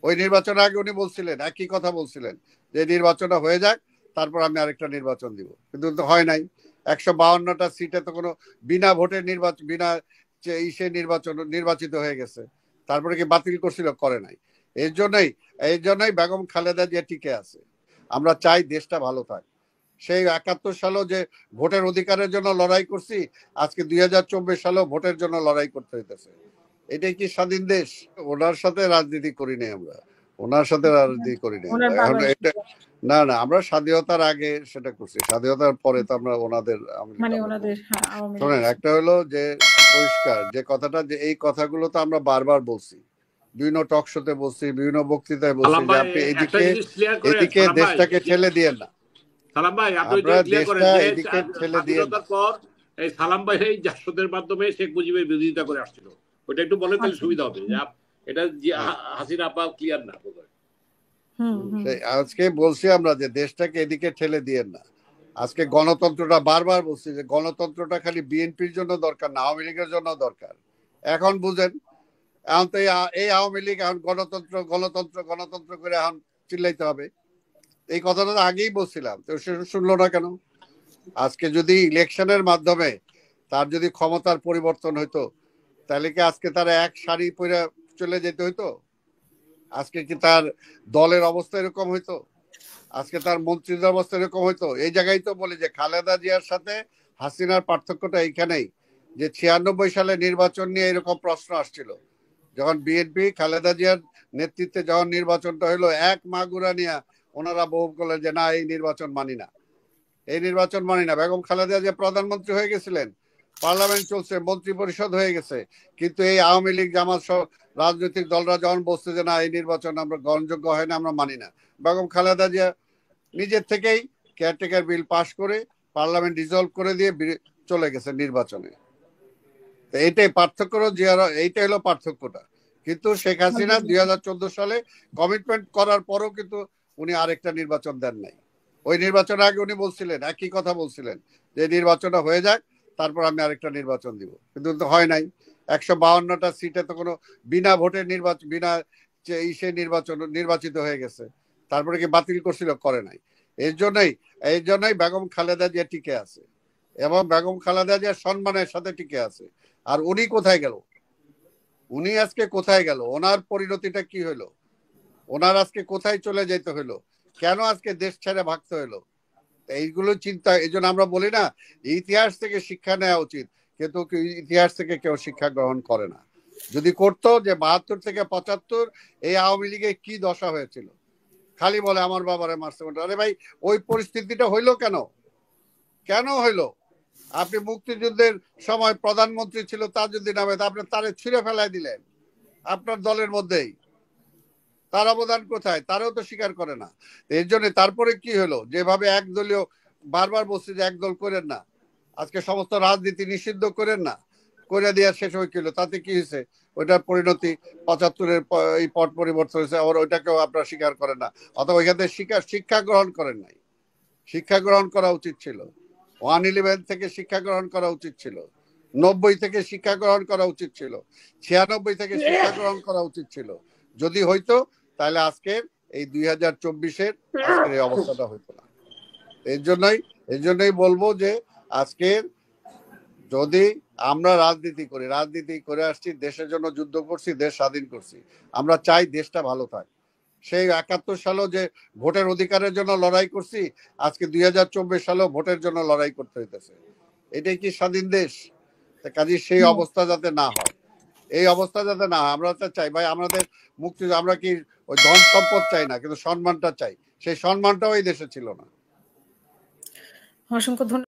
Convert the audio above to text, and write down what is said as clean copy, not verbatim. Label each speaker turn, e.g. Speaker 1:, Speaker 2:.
Speaker 1: ওই নির্বাচনের আগে উনি বলছিলেন, একই কথা বলছিলেন যে নির্বাচনটা হয়ে যাক, তারপর আমি আরেকটা নির্বাচন দিব, কিন্তু তো হয় নাই। 152টা সিটে তো কোনো বিনা ভোটের নির্বাচন, বিনা ইসে নির্বাচন নির্বাচিত হয়ে গেছে। তারপরে কি বাতিল করছিল? করে নাই। এর জন্যই এই জন্যই বেগম খালেদা জিয়া টিকে আছে। আমরা চাই দেশটা ভালো থাক। সেই 71 সালেও যে ভোটের অধিকারের জন্য লড়াই করছি, আজকে 2024 সালেও ভোটের জন্য লড়াই করতে হইতেছে। এটাই কি স্বাধীন দেশ? ওনার সাথে রাজনীতি করি নাই আমরা, ওনার সাথে রাজনীতি করি নাই আমরা।
Speaker 2: ওনার
Speaker 1: এখন
Speaker 2: বাবার
Speaker 1: এটা না না, আমরা স্বাধীনতার আগে সেটা করছি, স্বাধীনতার পরে তো আমরা ওনাদের
Speaker 2: মানে ওনাদের আওয়ামী লীগ
Speaker 1: শোনেন, একটা হলো যে পরিষ্কার যে কথাটা, যে এই কথাগুলো তো আমরা বারবার বলছি, বিভিন্ন টক শোতে বলছি, বিভিন্ন বক্তৃতায় বলছি যে আপনি এদিকে এদিকে দেশটাকে ঠেলে দিয়েন না।
Speaker 3: সালাম ভাই, আপনি
Speaker 1: আপনারা
Speaker 3: ক্লিয়ার করেন
Speaker 1: দেশটা
Speaker 3: যে
Speaker 1: এদিকে ঠেলে দিয়েন না।
Speaker 3: স্বাধীনতার পর এই সালাম ভাই এই জাসদের মাধ্যমে শেখ মুজিবের বিরোধিতা করে আসছিল, ওটা একটু বলে তাহলে সুবিধা হবে। এটা হাসিনা আপা ক্লিয়ার না বোধহয়।
Speaker 1: আজকে বলছি আমরা যে দেশটাকে এদিকে ঠেলে দিয়েন না। আজকে গণতন্ত্রটা বারবার বলছি যে গণতন্ত্রটা খালি বিএনপির জন্য দরকার না, আওয়ামী লীগের জন্য দরকার। এখন বুঝেন, এখন তো এই আওয়ামী লীগ এখন গণতন্ত্র গণতন্ত্র গণতন্ত্র করে এখন চিল্লাইতে হবে। এই কথাটা তো আগেই বলছিলাম, তো সে শুনলো না কেন? আজকে যদি ইলেকশনের মাধ্যমে তার যদি ক্ষমতার পরিবর্তন হইতো, তাহলে কি আজকে তার এক শাড়ি পরে চলে যেতে হইতো? আজকে কি তার দলের অবস্থা এরকম হইতো? আজকে তার মন্ত্রীদের অবস্থা এরকম হইতো? এই জায়গায় তো বলি যে খালেদা জিয়ার সাথে হাসিনার পার্থক্যটা এইখানেই, যে 96 সালে নির্বাচন নিয়ে এরকম প্রশ্ন আসছিল, যখন বিএনপি খালেদা জিয়ার নেতৃত্বে যখন নির্বাচনটা হইলো, এক মাগুরা নিয়ে ওনারা বহু করলেন যে না, এই নির্বাচন মানি না, এই নির্বাচন মানি না। বেগম খালেদা জিয়া প্রধানমন্ত্রী হয়ে গেছিলেন, পার্লামেন্ট চলছে, মন্ত্রী পরিষদ হয়ে গেছে, কিন্তু এই আওয়ামী লীগ জামাত সহ রাজনৈতিক দলরা যখন বলছে যে না, এই নির্বাচন আমরা গ্রহণযোগ্য হয় না, আমরা মানি না, বেগম খালেদা জিয়া নিজের থেকেই কেয়ারটেকার বিল পাশ করে পার্লামেন্ট ডিসলভ করে দিয়ে চলে গেছে নির্বাচনে। এইটাই পার্থক্য, এইটাই হলো পার্থক্যটা। কিন্তু শেখ হাসিনা 2014 সালে কমিটমেন্ট করার পরও কিন্তু উনি আরেকটা নির্বাচন দেন নাই। ওই নির্বাচনের আগে উনি বলছিলেন, একই কথা বলছিলেন যে নির্বাচনটা হয়ে যাক, তারপর আমি আরেকটা নির্বাচন দিব, কিন্তু তো হয় নাই। 152টা সিটে তো কোনো বিনা ভোটের নির্বাচন, বিনা ইসে নির্বাচন নির্বাচিত হয়ে গেছে। তারপরে কি বাতিল করছিল? করে নাই। এই জন্যই বেগম খালেদা জিয়া টিকে আছে, এবং বেগম খালেদা জিয়া সম্মানের সাথে টিকে আছে। আর উনি কোথায় গেল? উনি আজকে কোথায় গেল? ওনার পরিণতিটা কি হলো? ওনার আজকে কোথায় চলে যেতে হলো? কেন আজকে দেশ ছেড়ে ভাগতে হলো? এইগুলো চিন্তা, এই জন্য আমরা বলি না, ইতিহাস থেকে শিক্ষা নেওয়া উচিত, কিন্তু ইতিহাস থেকে কেউ শিক্ষা গ্রহণ করে না। যদি করতো যে 72 থেকে 75 এই আওয়ামী লীগে কি দশা হয়েছিল, খালি বলে আমার বাবারে মারছে। আরে ভাই, ওই পরিস্থিতিটা হইলো কেন? কেন হইলো? আপনি মুক্তিযুদ্ধের সময় প্রধানমন্ত্রী ছিল তাজউদ্দিন আহমেদ, আপনি তারে ছিঁড়ে ফেলাই দিলেন আপনার দলের মধ্যেই। তার অবদান কোথায়? তারাও তো স্বীকার করে না। এর জন্য তারপরে কি হলো, যেভাবে একদলীয়, বারবার বলছি যে একদল করেন না, আজকে সমস্ত রাজনীতি নিষিদ্ধ করেন না, করে দেওয়ার শেষ হয়ে গেল। তাতে কি হয়েছে? ওইটার পরিণতি 75-এর এই পট পরিবর্তন হয়েছে, আবার ওইটাকেও আপনারা স্বীকার করেন না, অথবা ওইখান থেকে শিক্ষা গ্রহণ করেন নাই। শিক্ষা গ্রহণ করা উচিত ছিল। 111 থেকে শিক্ষা গ্রহণ করা উচিত ছিল, 90 থেকে শিক্ষা গ্রহণ করা উচিত ছিল, 96 থেকে শিক্ষা গ্রহণ করা উচিত ছিল। যদি হইতো, তাহলে আজকের এই 2024-এর আজকের এই অবস্থাটা হইতো না। এই জন্যই বলবো যে আজকের যদি আমরা রাজনীতি করে আসছি, দেশের জন্য যুদ্ধ করছি, দেশ স্বাধীন করছি, আমরা চাই দেশটা ভালো থাক। সেই 71 সালেও যে ভোটের অধিকারের জন্য লড়াই করছি, আজকে 2024 সালেও ভোটের জন্য লড়াই করতে হইতেছে। এটাই কি স্বাধীন দেশ? কাজে সেই অবস্থা যাতে না হয়, এই অবস্থা যাতে না হয়, আমরা তো চাই ভাই আমাদের মুক্তি। আমরা কি ওই ধন সম্পদ চাই না, কিন্তু সম্মানটা চাই। সেই সম্মানটাও এই দেশে ছিল না।
Speaker 2: অসংখ্য ধন্যবাদ।